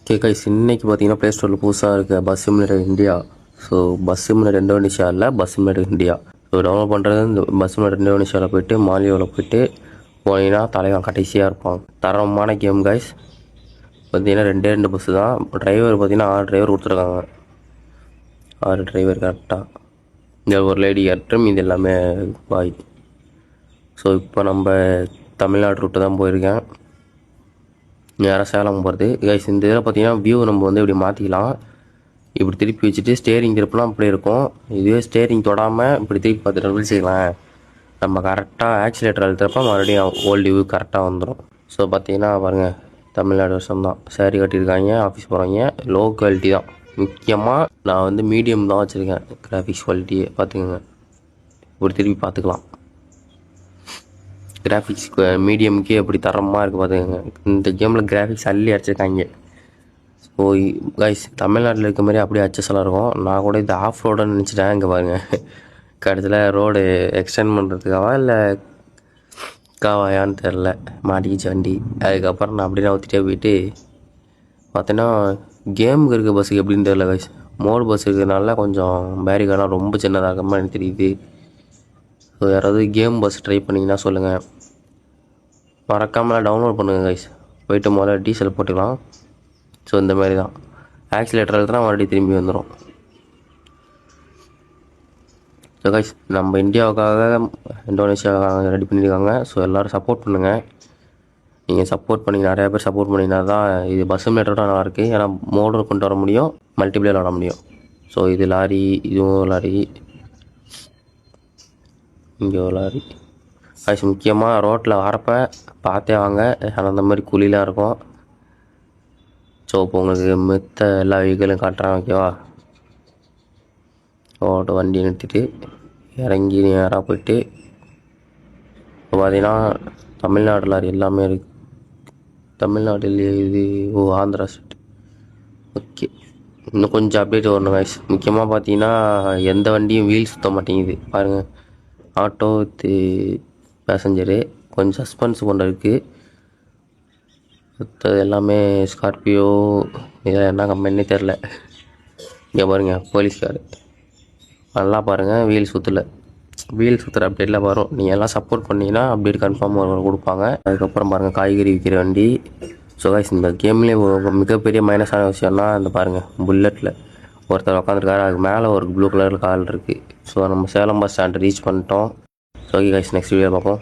Guys இன்னைக்கு பார்த்தீங்கன்னா play ஸ்டோரில் புதுசாக இருக்க bus simulator India. So bus simulator Indonesia இல்லை, bus simulator India. So download பண்ணுறது இந்த பஸ் சிமுலேட்டர் இந்தோனேஷியாவில் போய்ட்டு மாலியோவில் போய்ட்டு போனீங்கன்னா தலைவன் கடைசியாக இருப்பான். தரமான கேம் கைஸ். பார்த்தீங்கன்னா 2 பஸ்ஸு தான். டிரைவர் பார்த்தீங்கன்னா 6 டிரைவர் கொடுத்துருக்காங்க. 6 டிரைவர் கரெக்டாக. இந்த ஒரு லேடி கேரக்டர், இது எல்லாமே பாய். ஸோ இப்போ நம்ம தமிழ்நாடு ரூட்டு தான் போயிருக்கேன். நேராக சேலம் போகிறது கைஸ். இந்த இதில் பார்த்தீங்கன்னா வியூ நம்ம வந்து இப்படி மாற்றிக்கலாம். இப்படி திருப்பி வச்சுட்டு ஸ்டேரிங் திருப்பலாம் அப்படி இருக்கும். இதுவே ஸ்டேரிங் தொடாமல் இப்படி திருப்பி பார்த்துட்டு வச்சுக்கலாம். நம்ம கரெக்டாக ஆக்சிலேட்டர் அழுத்துறப்ப மறுபடியும் ஓல்டு வியூ கரெக்டாக வந்துடும். ஸோ பார்த்தீங்கன்னா பாருங்கள், தமிழ்நாடு வருஷம் தான். சேரீ கட்டியிருக்காங்க, ஆஃபீஸ் போகிறாங்க. லோ குவாலிட்டி தான். முக்கியமாக நான் வந்து மீடியம் தான் வச்சுருக்கேன் கிராஃபிக்ஸ் குவாலிட்டியே. பார்த்துக்கோங்க, இப்படி திருப்பி பார்த்துக்கலாம். கிராஃபிக்ஸ் மீடியமுக்கே எப்படி தரமாக இருக்குது பார்த்துக்கோங்க. இந்த கேமில் கிராஃபிக்ஸ் அள்ளி அடிச்சிருக்காங்க. ஸோ கைஸ், தமிழ்நாட்டில் இருக்க மாதிரி அப்படியே அச்சஸ்லாம் இருக்கும். நான் கூட இது ஆஃப் ரோடுன்னு நினச்சிட்டேன். இங்கே பாருங்கள், கடைசியில் ரோடு எக்ஸ்டெண்ட் பண்ணுறதுக்காவா இல்லை காவாயான்னு தெரில, மாட்டிக்கிச்சு வண்டி. அதுக்கப்புறம் நான் அப்படியே ஊற்றிட்டே போயிட்டு பார்த்தீங்கன்னா கேமுக்கு இருக்க பஸ்ஸுக்கு எப்படின்னு தெரில கைஸ். மோடு பஸ் இருக்கிறதுனால கொஞ்சம் பேரிகார்டெலாம் ரொம்ப சின்னதாக இருக்க மாதிரி எனக்கு தெரியுது. ஸோ யாராவது கேம் பஸ் ட்ரை பண்ணிங்கன்னா சொல்லுங்கள். மறக்காமல் டவுன்லோட் பண்ணுங்கள் கைஸ். போய்ட்டு முதல்ல டீசல் போட்டுக்கலாம். ஸோ இந்த மாதிரி தான் ஆக்சிலேட்டர் அழுத்தினா மறுபடியும் திரும்பி வந்துடும். ஸோ கைஸ், நம்ம இந்தியாவுக்காக இந்தோனேஷியாவுக்காக ரெடி பண்ணியிருக்காங்க. ஸோ எல்லோரும் சப்போர்ட் பண்ணுங்கள். நீங்கள் சப்போர்ட் பண்ணி நிறையா பேர் சப்போர்ட் பண்ணிங்கன்னா தான் இது பஸ் சிமுலேட்டரோட நல்லாயிருக்கு. ஏன்னா மோடு கொண்டு வர முடியும், மல்டிப்ளேயர் விளாட முடியும். ஸோ இது லாரி, இதுவும் லாரி, இங்கே ஒரு லாரி. கைஸ், முக்கியமாக ரோட்டில் வரப்போ பார்த்தே வாங்க. ஆனால் அந்த மாதிரி குழிலாம் இருக்கும். ஸோ இப்போ உங்களுக்கு மித்த எல்லா வெஹிக்கிளும் காட்டுறேன், ஓகேவா? வண்டி நிறுத்திட்டு இறங்கி நேராக போய்ட்டு இப்போ பார்த்தீங்கன்னா தமிழ்நாடு லாரி எல்லாமே இருக்குது. தமிழ்நாட்டில் இது ஆந்திரா ஸ்டேட். ஓகே, இன்னும் கொஞ்சம் அப்டேட் வரணும் கைஸ். முக்கியமாக பார்த்தீங்கன்னா எந்த வண்டியும் வீல் சுற்ற மாட்டேங்குது பாருங்கள். ஆட்டோ வித்து பேசஞ்சரு கொஞ்சம் சஸ்பென்ஸ் கொண்டு இருக்குது. மற்றது எல்லாமே ஸ்கார்பியோ, இதெல்லாம் என்ன கம்பெனினே தெரில. இங்கே பாருங்கள், போலீஸ்கார் நல்லா பாருங்கள், வீல் சுற்றுற அப்டேட்லாம் வரும். நீங்கள் எல்லாம் சப்போர்ட் பண்ணிங்கன்னா அப்டேட் கன்ஃபார்ம் கொடுப்பாங்க. அதுக்கப்புறம் பாருங்கள், காய்கறி விற்கிற வண்டி. ஸோ கைஸ், இந்த கேம்லேயே மிகப்பெரிய மைனஸான விஷயம்னா இந்த பாருங்கள், புல்லட்டில் ஒருத்தர் உட்காந்துருக்காரு. அதுக்கு மேலே ஒரு ப்ளூ கலரில் கால் இருக்குது. ஸோ நம்ம சேலம் பஸ் ஸ்டாண்ட் ரீச் பண்ணிட்டோம். So okay guys, next video பார்ப்போம்.